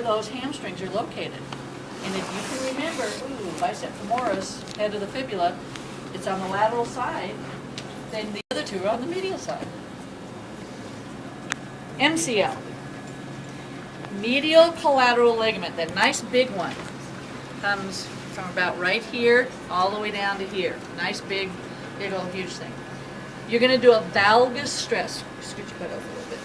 where those hamstrings are located. And if you can remember, bicep femoris, head of the fibula, it's on the lateral side, then the other two are on the medial side. MCL, medial collateral ligament, that nice big one, comes from about right here all the way down to here. Nice big old huge thing. You're going to do a valgus stress. Scoot your butt over a little bit.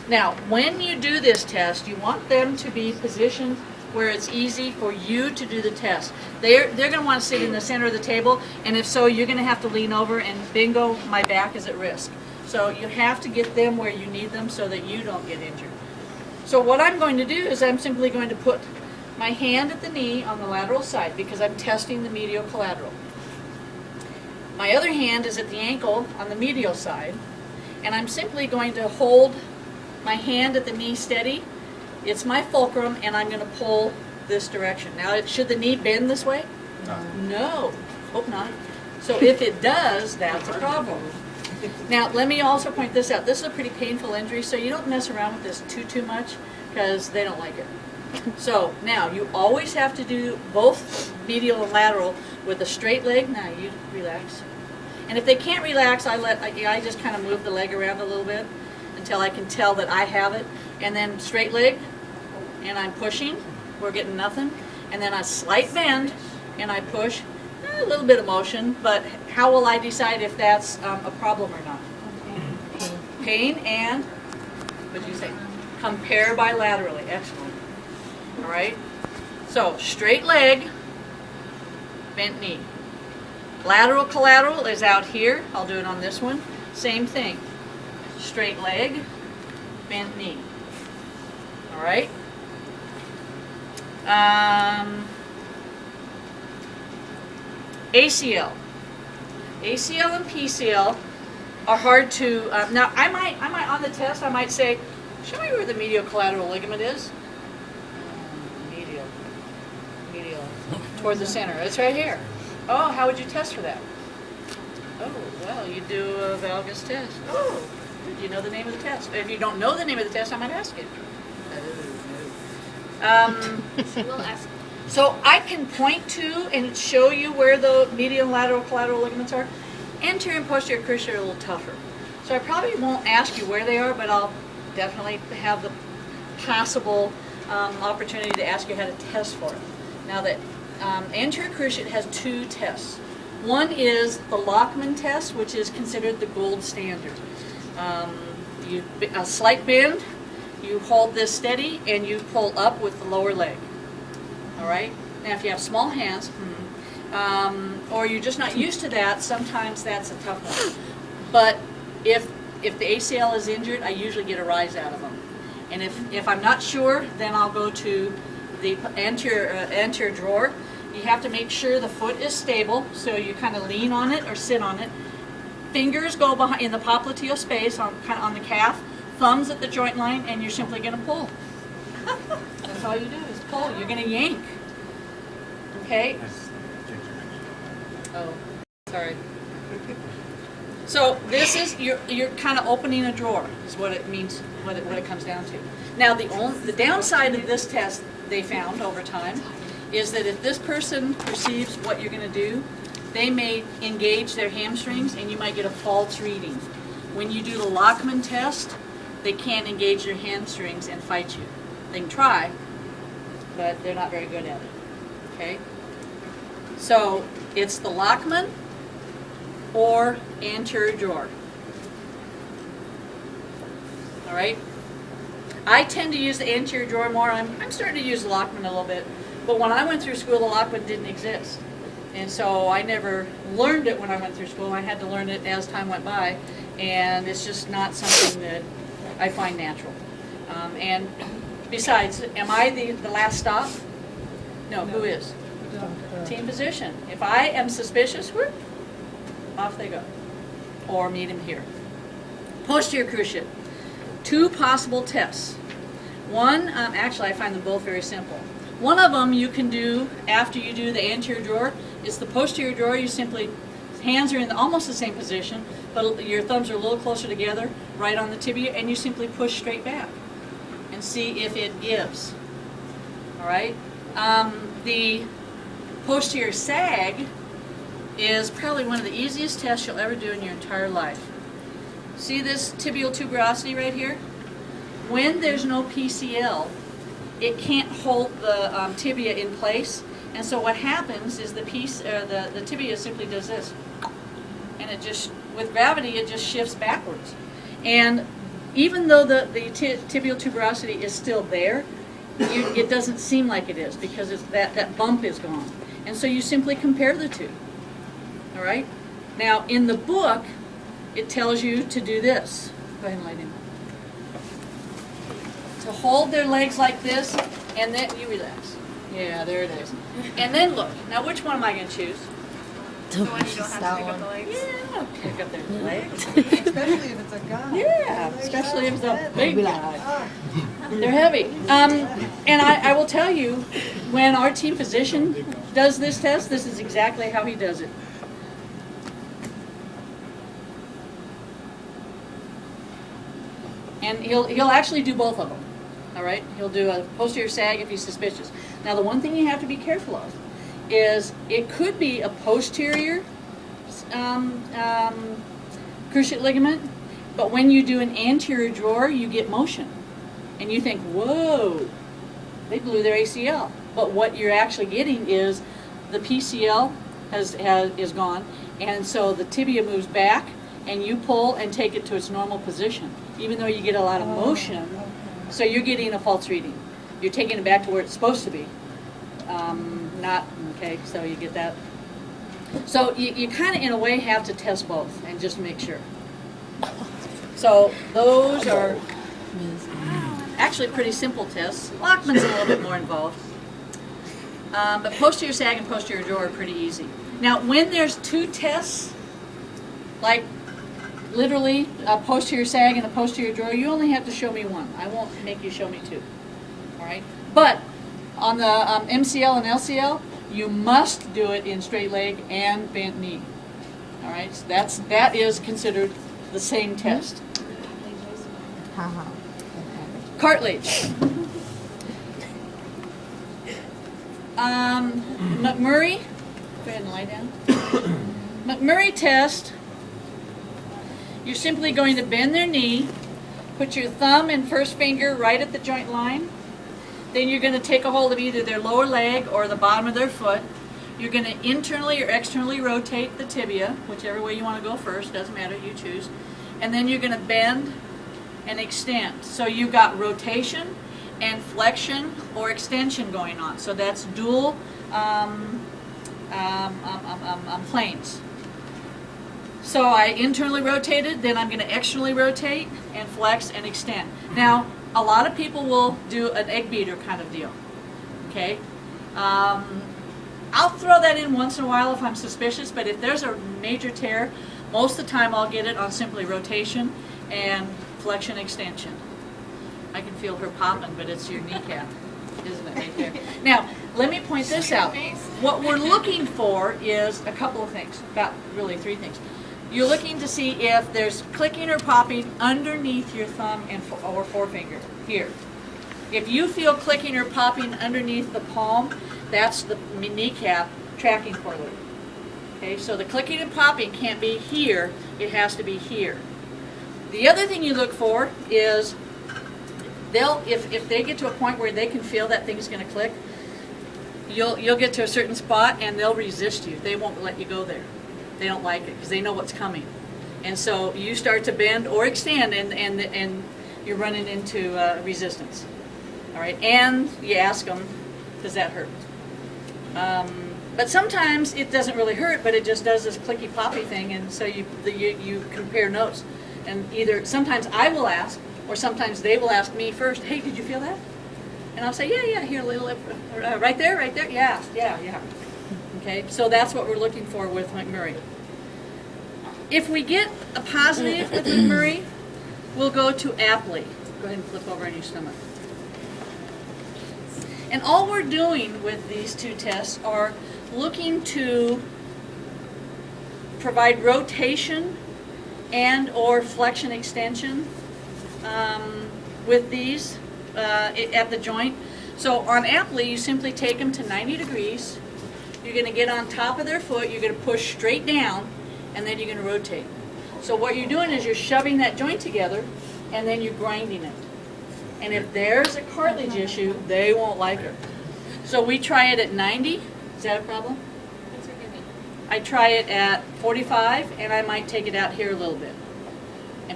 Now, when you do this test, you want them to be positioned where it's easy for you to do the test. They're going to want to sit in the center of the table, and if so, you're going to have to lean over, and bingo, my back is at risk. So you have to get them where you need them so that you don't get injured. So what I'm going to do is I'm simply going to put my hand at the knee on the lateral side because I'm testing the medial collateral. My other hand is at the ankle on the medial side, and I'm simply going to hold my hand at the knee steady. It's my fulcrum, and I'm going to pull this direction. Now, should the knee bend this way? No. Hope not. So if it does, that's a problem. Now, let me also point this out. This is a pretty painful injury, so you don't mess around with this too much because they don't like it. So now, you always have to do both medial and lateral with a straight leg. Now, you relax. And if they can't relax, I just kind of move the leg around a little bit until I can tell that I have it. And then straight leg, and I'm pushing. We're getting nothing. And then a slight bend, and I push. A little bit of motion, but how will I decide if that's a problem or not? Pain and, what did you say? Compare bilaterally. Excellent. All right. So straight leg, bent knee. Lateral collateral is out here. I'll do it on this one. Same thing. Straight leg, bent knee. All right. ACL. ACL and PCL are hard to, now I might on the test, I might say, show me where the medial collateral ligament is. Medial, toward the center. It's right here. Oh, how would you test for that? Oh, well, you do a valgus test. Oh, do you know the name of the test? If you don't know the name of the test, I might ask you. We'll ask. So I can point to and show you where the medial and lateral collateral ligaments are. Anterior and posterior cruciate are a little tougher. So I probably won't ask you where they are, but I'll definitely have the possible opportunity to ask you how to test for it. Now that anterior cruciate has two tests. One is the Lockman test, which is considered the gold standard. A slight bend, you hold this steady, and you pull up with the lower leg. All right. Now, if you have small hands, or you're just not used to that, sometimes that's a tough one. But if the ACL is injured, I usually get a rise out of them. And if I'm not sure, then I'll go to the anterior drawer. You have to make sure the foot is stable, so you kind of lean on it or sit on it. Fingers go behind in the popliteal space on the calf. Thumbs at the joint line, and you're simply going to pull. That's all you do is pull. You're going to yank. Okay? Oh, sorry. So this is you're kind of opening a drawer is what it means. What it comes down to. Now the downside of this test they found over time is that if this person perceives what you're going to do, they may engage their hamstrings, and you might get a false reading. When you do the Lockman test, they can't engage their hamstrings and fight you. They can try, but they're not very good at it. Okay? So it's the Lockman or anterior drawer. All right? I tend to use the anterior drawer more. I'm starting to use the Lockman a little bit. But when I went through school, the Lockman didn't exist. And so I never learned it when I went through school. I had to learn it as time went by. And it's just not something that I find natural. And besides, am I the last stop? No, who is? Team position. If I am suspicious, whoop, off they go. Or meet him here. Posterior cruciate. Two possible tests. One, actually I find them both very simple. One of them you can do after you do the anterior drawer. It's the posterior drawer. You simply, hands are in almost the same position, but your thumbs are a little closer together, right on the tibia, and you simply push straight back. and see if it gives. All right? The posterior sag is probably one of the easiest tests you'll ever do in your entire life. See this tibial tuberosity right here? When there's no PCL, it can't hold the tibia in place, and so what happens is the tibia simply does this, and it just, with gravity, it just shifts backwards. And even though the tibial tuberosity is still there, it doesn't seem like it is, because that bump is gone. And so you simply compare the two. All right? Now, in the book, it tells you to do this. Go ahead and lay down. To hold their legs like this, and then you relax. Yeah, there it is. And then look. Now, which one am I going to choose? The one you don't have to pick up the legs. Yeah, pick up their legs. Especially if it's a guy. Yeah, especially if it's a big guy. They're heavy. And I will tell you, when our team physician does this test, this is exactly how he does it. And he'll actually do both of them. All right? He'll do a posterior sag if he's suspicious. Now, the one thing you have to be careful of is it could be a posterior cruciate ligament, but when you do an anterior drawer, you get motion. And you think, whoa, they blew their ACL. But what you're actually getting is the PCL is gone, and so the tibia moves back, and you pull and take it to its normal position, even though you get a lot of motion. Okay. So you're getting a false reading. You're taking it back to where it's supposed to be. Okay, so you get that. So you kind of, in a way, have to test both and just make sure. So those are actually pretty simple tests. Lockman's a little bit more involved. But posterior sag and posterior drawer are pretty easy. Now, when there's two tests, like literally a posterior sag and a posterior drawer, you only have to show me one. I won't make you show me two. All right? But on the MCL and LCL, you must do it in straight leg and bent knee. All right? So that is considered the same test. Cartilage. McMurray, go ahead and lie down. McMurray test, you're simply going to bend their knee, put your thumb and first finger right at the joint line. Then you're going to take a hold of either their lower leg or the bottom of their foot. You're going to internally or externally rotate the tibia, whichever way you want to go first, doesn't matter, you choose. And then you're going to bend and extend. So you've got rotation and flexion or extension going on. So that's dual planes. So I internally rotated, then I'm going to externally rotate and flex and extend. Now, a lot of people will do an egg beater kind of deal. Okay? I'll throw that in once in a while if I'm suspicious, but if there's a major tear, most of the time I'll get it on simply rotation and flexion extension. I can feel her popping, but it's your kneecap, isn't it, right there? Now, let me point this out. What we're looking for is a couple of things, about really three things. You're looking to see if there's clicking or popping underneath your thumb and or forefinger, here. If you feel clicking or popping underneath the palm, that's the kneecap tracking forward. Okay, so the clicking and popping can't be here, it has to be here. The other thing you look for is if they get to a point where they can feel that thing's going to click, you'll get to a certain spot and they'll resist you. They won't let you go there. They don't like it because they know what's coming. And so you start to bend or extend and you're running into resistance. All right, and you ask them, does that hurt? But sometimes it doesn't really hurt, but it just does this clicky poppy thing, and so you compare notes. And either sometimes I will ask, or sometimes they will ask me first, hey, did you feel that? And I'll say, yeah, here, a little, right there, yeah. Okay, so that's what we're looking for with McMurray. If we get a positive with McMurray, we'll go to Apley. Go ahead and flip over on your stomach. And all we're doing with these two tests are looking to provide rotation and or flexion extension with these. at the joint. So on Apley, you simply take them to 90 degrees. You're going to get on top of their foot. You're going to push straight down, and then you're going to rotate. So what you're doing is you're shoving that joint together, and then you're grinding it. And if there's a cartilage issue, they won't like it. So we try it at 90. Is that a problem? I try it at 45, and I might take it out here a little bit.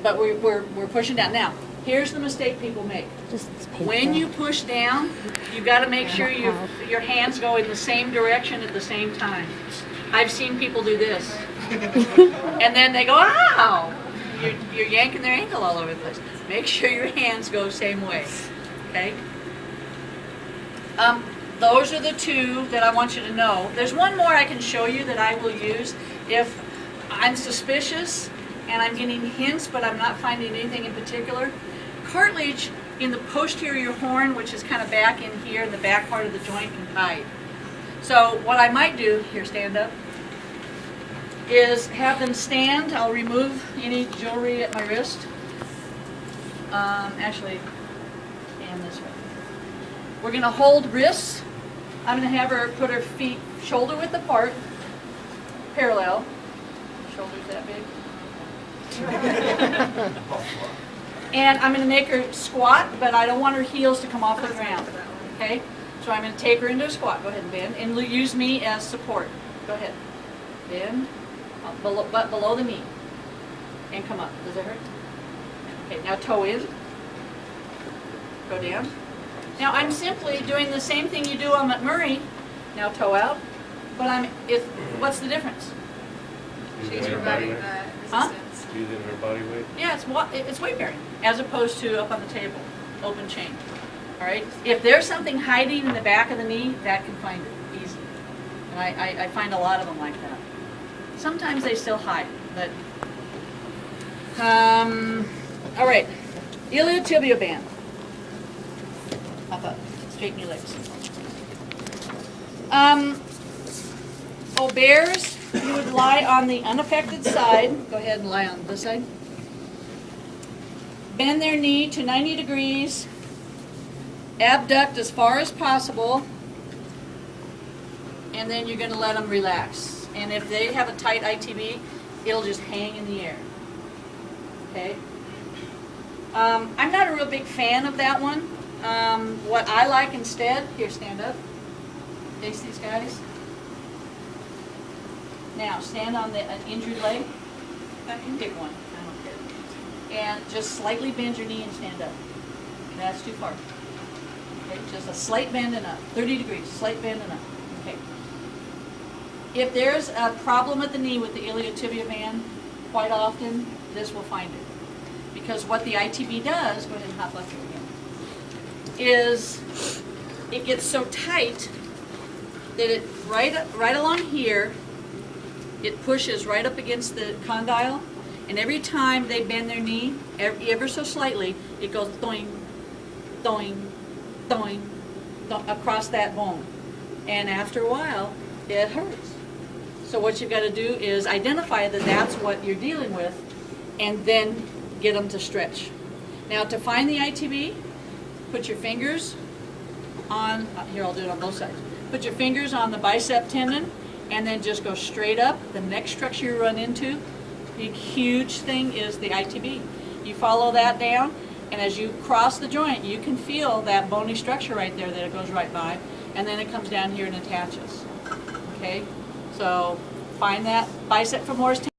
But we're pushing down. Now, here's the mistake people make. When you push down, you've got to make sure your hands go in the same direction at the same time. I've seen people do this. And then they go, ow! You're yanking their ankle all over the place. Make sure your hands go the same way. Okay? Those are the two that I want you to know. There's one more I can show you that I will use if I'm suspicious and I'm getting hints, but I'm not finding anything in particular. Cartilage in the posterior horn, which is kind of back in here in the back part of the joint, can hide. So what I might do, here, stand up, is have them stand. I'll remove any jewelry at my wrist. Actually, stand this way. We're going to hold wrists. I'm going to have her put her feet shoulder width apart, parallel. Shoulders that big. And I'm going to make her squat, but I don't want her heels to come off the ground. Okay? So I'm going to take her into a squat. Go ahead and bend. And use me as support. Go ahead. Bend. Butt below the knee. And come up. Does it hurt? Okay, now toe in. Go down. Now I'm simply doing the same thing you do on McMurray. Now toe out. But what's the difference? She's providing the Huh? resistance. Using her body weight? Yeah, it's weight bearing, as opposed to up on the table, open chain. All right. If there's something hiding in the back of the knee, that can find it easy. And I find a lot of them like that. Sometimes they still hide, but all right. Iliotibial band. Hop up. Straighten your legs. Bears, you would lie on the unaffected side. Go ahead and lie on this side. Bend their knee to 90 degrees. Abduct as far as possible. And then you're going to let them relax. And if they have a tight ITB, it'll just hang in the air. Okay? I'm not a real big fan of that one. What I like instead, here, stand up. Face these guys. Now, stand on an injured leg. Pick one. I don't care. And just slightly bend your knee and stand up. That's too far. Okay, just a slight bend and up. 30 degrees, slight bend and up. Okay. If there's a problem at the knee with the iliotibial band, quite often this will find it. Because what the ITB does, go ahead and hop left here again, is it gets so tight that it right along here, it pushes right up against the condyle, and every time they bend their knee, ever so slightly, it goes doing, doing, doing, across that bone. And after a while, it hurts. So what you've got to do is identify that that's what you're dealing with, and then get them to stretch. Now to find the ITB, put your fingers on, here I'll do it on both sides, put your fingers on the bicep tendon, and then just go straight up. The next structure you run into, the huge thing is the ITB. You follow that down, and as you cross the joint, you can feel that bony structure right there that it goes right by, and then it comes down here and attaches. Okay? So find that bicep femoris tendon.